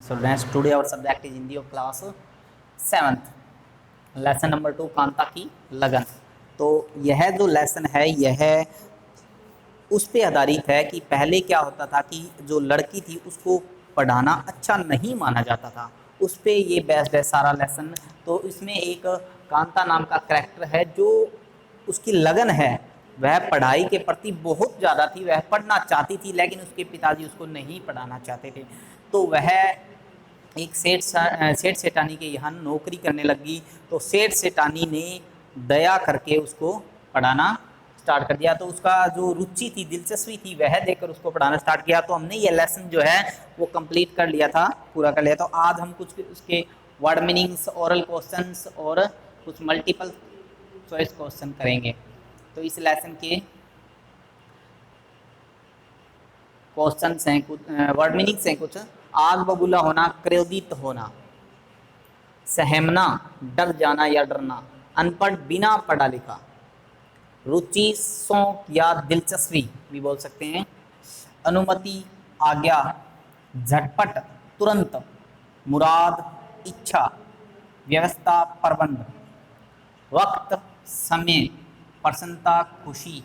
Students, today our subject is Hindi of class 7th, lesson number 2 Kanta की लगन। तो यह जो लेसन है यह उस पे आधारित है कि पहले क्या होता था कि जो लड़की थी उसको पढ़ाना अच्छा नहीं माना जाता था, उस पे ये बेस्ड है सारा लेसन। तो इसमें एक कांता नाम का कैरेक्टर है जो उसकी लगन है वह पढ़ाई के प्रति बहुत ज़्यादा थी, वह पढ़ना चाहती थी लेकिन उसके पिताजी उसको नहीं पढ़ाना चाहते थे। तो वह एक सेठ सेठानी के यहाँ नौकरी करने लगी। तो सेठ सेठानी ने दया करके उसको पढ़ाना स्टार्ट कर दिया। तो उसका जो रुचि थी, दिलचस्पी थी, वह देखकर उसको पढ़ाना स्टार्ट किया। तो हमने ये लेसन जो है वो कंप्लीट कर लिया था, पूरा कर लिया। तो आज हम कुछ उसके वर्ड मीनिंग्स, ओरल क्वेश्चंस और कुछ मल्टीपल चॉइस क्वेश्चन करेंगे। तो इस लेसन के क्वेश्चंस हैं, कुछ वर्ड मीनिंग्स हैं कुछ। आग बबूला होना, क्रोधित होना, सहमना, डर जाना या डरना, अनपढ़ बिना पढ़ा लिखा, रुचि, शौक या दिलचस्पी भी बोल सकते हैं, अनुमति, आज्ञा, झटपट, तुरंत, मुराद, इच्छा, व्यवस्था, प्रबंध, वक्त, समय, प्रसन्नता, खुशी,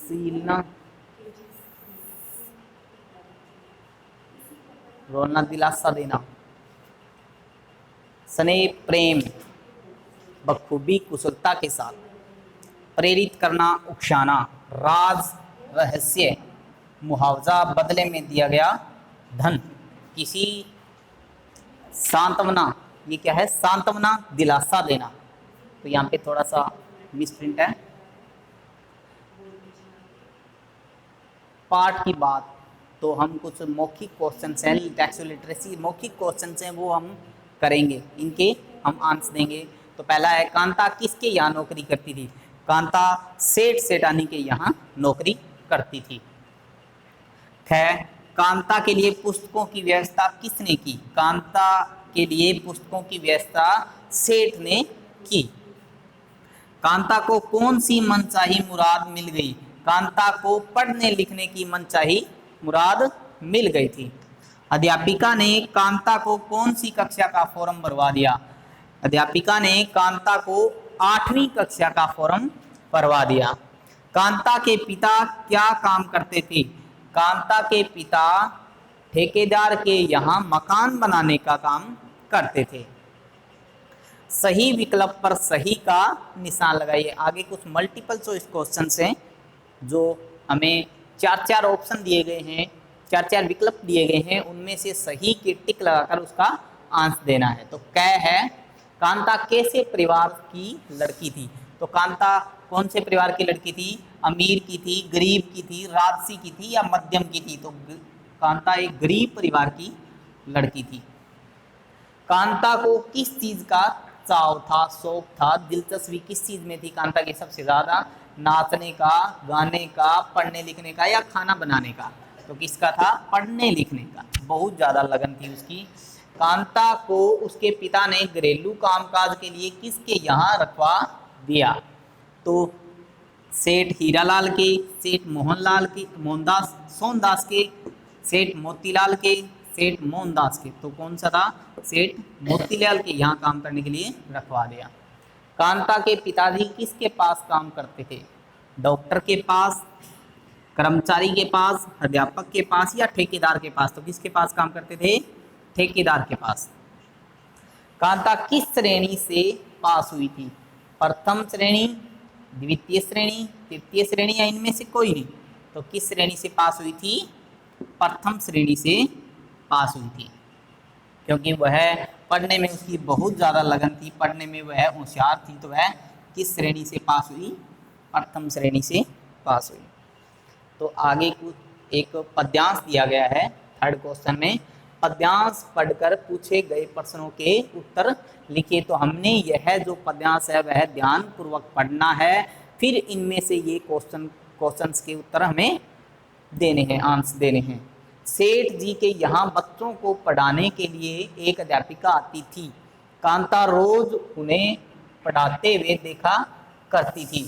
सीलना, रोना, दिलासा देना, स्नेह, प्रेम, बखूबी, कुशलता के साथ, प्रेरित करना, उकसाना, राज, रहस्य, मुआवजा, बदले में दिया गया धन, किसी, सांत्वना, ये क्या है, सांत्वना, दिलासा देना। तो यहाँ पे थोड़ा सा मिसप्रिंट है। पाठ की बात तो हम कुछ मौखिक क्वेश्चन हैं, टेक्स्ट लिटरेसी मौखिक क्वेश्चन हैं वो हम करेंगे, इनके हम आंसर देंगे। तो पहला है, कांता किसके यहाँ नौकरी करती थी? कांता सेठ सेठानी के यहाँ नौकरी करती थी। खैर, कांता के लिए पुस्तकों की व्यवस्था किसने की? कांता के लिए पुस्तकों की व्यवस्था सेठ ने की। कांता को कौन सी मनचाही मुराद मिल गई? कांता को पढ़ने लिखने की मनचाही मुराद मिल गई थी। अध्यापिका ने कांता को कौन सी कक्षा का फॉर्म भरवा दिया? अध्यापिका ने कांता को 8वीं कक्षा का फॉर्म भरवा दिया। कांता के पिता क्या काम करते थे? कांता के पिता ठेकेदार के यहाँ मकान बनाने का काम करते थे। सही विकल्प पर सही का निशान लगाइए। आगे कुछ मल्टीपल चॉइस क्वेश्चन हैं जो हमें 4 ऑप्शन दिए गए हैं, 4 विकल्प दिए गए हैं, उनमें से सही के टिक लगाकर उसका आंसर देना है। तो कै है, कांता कैसे परिवार की लड़की थी? तो कांता कौन से परिवार की लड़की थी? अमीर की थी, गरीब की थी, राजसी की थी या मध्यम की थी? तो कांता एक गरीब परिवार की लड़की थी। कांता को किस चीज का चाव था, शौक था, दिलचस्पी किस चीज में थी कांता की सबसे ज्यादा? नाचने का, गाने का, पढ़ने लिखने का या खाना बनाने का? तो किसका था? पढ़ने लिखने का, बहुत ज्यादा लगन थी उसकी। कांता को उसके पिता ने घरेलू कामकाज के लिए किसके यहाँ रखवा दिया? तो सेठ हीरालाल के, सेठ मोहनलाल के, मोहनदास सोनदास के, सेठ मोतीलाल के, सेठ मोहनदास के। तो कौन सा था? सेठ मोतीलाल के यहाँ काम करने के लिए रखवा दिया। कांता के पिताजी किसके पास काम करते थे? डॉक्टर के पास, कर्मचारी के पास, अध्यापक के पास या ठेकेदार के पास? तो किसके पास काम करते थे? ठेकेदार के पास। कांता किस श्रेणी से पास हुई थी? प्रथम श्रेणी, द्वितीय श्रेणी, तृतीय श्रेणी या इनमें से कोई नहीं? तो किस श्रेणी से पास हुई थी? प्रथम श्रेणी से पास हुई थी, क्योंकि वह पढ़ने में उसकी बहुत ज़्यादा लगन थी, पढ़ने में वह होशियार थी। तो वह किस श्रेणी से पास हुई? प्रथम श्रेणी से पास हुई। तो आगे कुछ एक पद्यांश दिया गया है थर्ड क्वेश्चन में। पद्यांश पढ़कर पूछे गए प्रश्नों के उत्तर लिखिए। तो हमने यह जो पद्यांश है वह ध्यान पूर्वक पढ़ना है, फिर इनमें से ये क्वेश्चंस के उत्तर हमें देने हैं, आंसर देने हैं। सेठ जी के यहाँ बच्चों को पढ़ाने के लिए एक अध्यापिका आती थी। कांता रोज उन्हें पढ़ाते हुए देखा करती थी।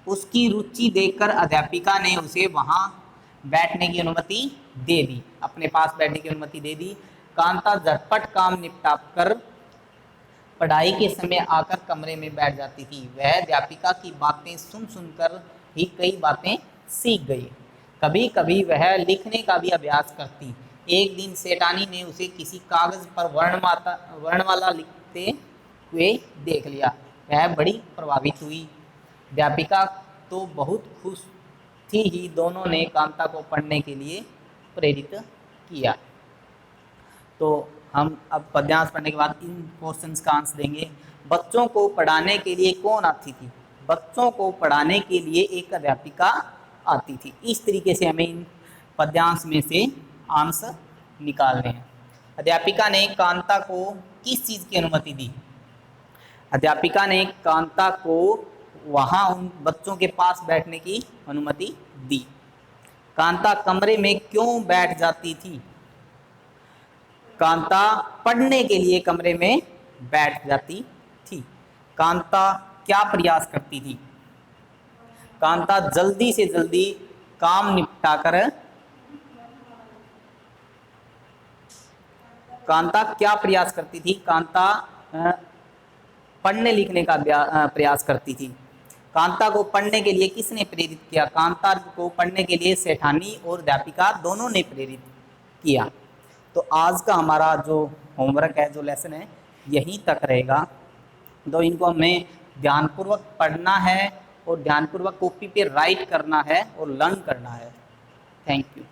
उसकी रुचि देखकर अध्यापिका ने उसे वहां बैठने की अनुमति दे दी, अपने पास बैठने की अनुमति दे दी। कांता झटपट काम निपटा कर पढ़ाई के समय आकर कमरे में बैठ जाती थी। वह अध्यापिका की बातें सुन सुनकर ही कई बातें सीख गई। कभी कभी वह लिखने का भी अभ्यास करती। एक दिन सेठानी ने उसे किसी कागज पर वर्णमाला लिखते हुए देख लिया। वह बड़ी प्रभावित हुई। अध्यापिका तो बहुत खुश थी ही, दोनों ने कांता को पढ़ने के लिए प्रेरित किया। तो हम अब पद्यांश पढ़ने के बाद इन क्वेश्चंस का आंसर देंगे। बच्चों को पढ़ाने के लिए कौन आती थी? बच्चों को पढ़ाने के लिए एक अध्यापिका आती थी। इस तरीके से हमें इन पद्यांश में से आंसर निकालने हैं। अध्यापिका ने कांता को किस चीज़ की अनुमति दी? अध्यापिका ने कांता को वहाँ उन बच्चों के पास बैठने की अनुमति दी। कांता कमरे में क्यों बैठ जाती थी? कांता पढ़ने के लिए कमरे में बैठ जाती थी। कांता क्या प्रयास करती थी? कांता जल्दी से जल्दी काम निपटाकर कांता क्या प्रयास करती थी? कांता पढ़ने लिखने का प्रयास करती थी। कांता को पढ़ने के लिए किसने प्रेरित किया? कांता को पढ़ने के लिए सेठानी और अध्यापिका दोनों ने प्रेरित किया। तो आज का हमारा जो होमवर्क है, जो लेसन है, यहीं तक रहेगा। तो इनको हमें ध्यानपूर्वक पढ़ना है और ध्यानपूर्वक कॉपी पे राइट करना है और लर्न करना है। Thank you.